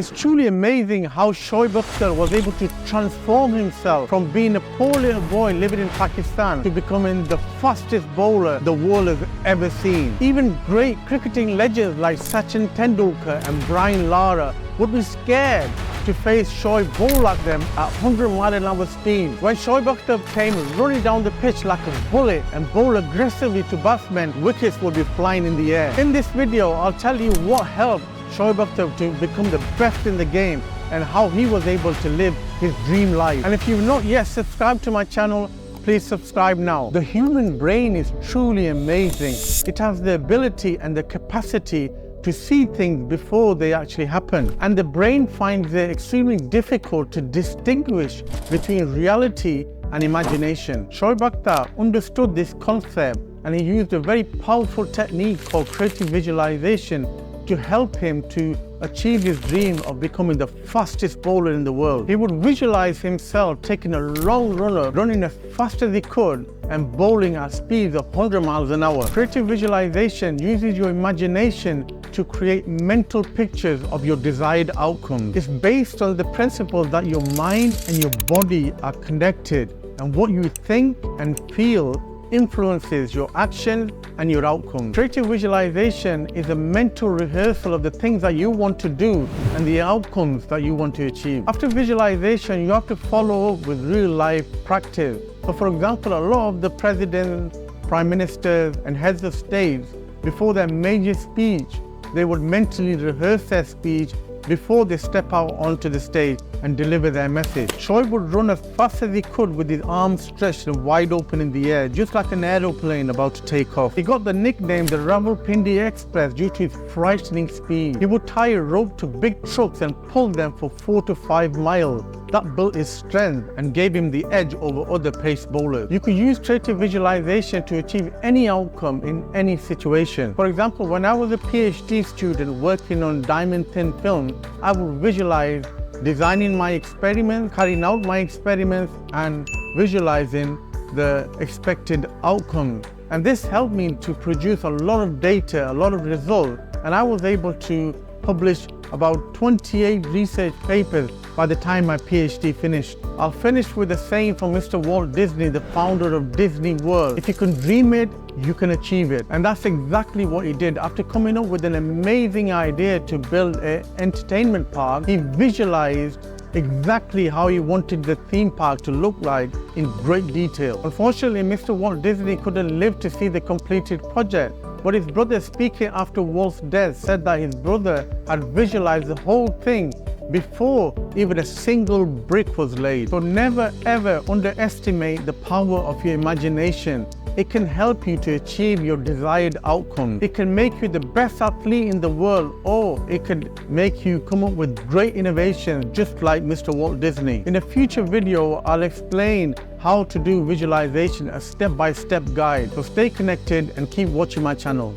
It's truly amazing how Shoaib Akhtar was able to transform himself from being a poor little boy living in Pakistan to becoming the fastest bowler the world has ever seen. Even great cricketing legends like Sachin Tendulkar and Brian Lara would be scared to face Shoaib bowl at them at 100-mile-an-hour speed. When Shoaib Akhtar came running down the pitch like a bullet and bowled aggressively to batsmen, wickets would be flying in the air. In this video, I'll tell you what helped Shoaib Akhtar to become the best in the game and how he was able to live his dream life. And if you've not yet subscribed to my channel, please subscribe now. The human brain is truly amazing. It has the ability and the capacity to see things before they actually happen. And the brain finds it extremely difficult to distinguish between reality and imagination. Shoaib Akhtar understood this concept and he used a very powerful technique called creative visualization to help him to achieve his dream of becoming the fastest bowler in the world. He would visualize himself taking a long runner, running as fast as he could and bowling at speeds of 100 miles an hour. Creative visualization uses your imagination to create mental pictures of your desired outcome. It's based on the principle that your mind and your body are connected, and what you think and feel influences your action and your outcome. Creative visualization is a mental rehearsal of the things that you want to do and the outcomes that you want to achieve. After visualization, you have to follow up with real life practice. So for example, a lot of the presidents, prime ministers and heads of states, before their major speech, they would mentally rehearse their speech before they step out onto the stage and deliver their message. Shoaib would run as fast as he could with his arms stretched and wide open in the air, just like an aeroplane about to take off. He got the nickname the Rawalpindi Express due to his frightening speed. He would tie a rope to big trucks and pull them for 4 to 5 miles. That built his strength and gave him the edge over other pace bowlers. You could use creative visualization to achieve any outcome in any situation. For example, when I was a PhD student working on diamond thin film, I would visualize designing my experiments, carrying out my experiments, and visualizing the expected outcome. And this helped me to produce a lot of data, a lot of results, and I was able to publish about 28 research papers by the time my PhD finished. I'll finish with a saying from Mr. Walt Disney, the founder of Disney World: if you can dream it, you can achieve it. And that's exactly what he did. After coming up with an amazing idea to build an entertainment park, he visualized exactly how he wanted the theme park to look like in great detail. Unfortunately, Mr. Walt Disney couldn't live to see the completed project. But his brother, speaking after Walt's death, said that his brother had visualized the whole thing before even a single brick was laid. So never ever underestimate the power of your imagination. It can help you to achieve your desired outcome. It can make you the best athlete in the world, or it can make you come up with great innovations just like Mr. Walt Disney. In a future video, I'll explain how to do visualization, a step-by-step guide. So stay connected and keep watching my channel.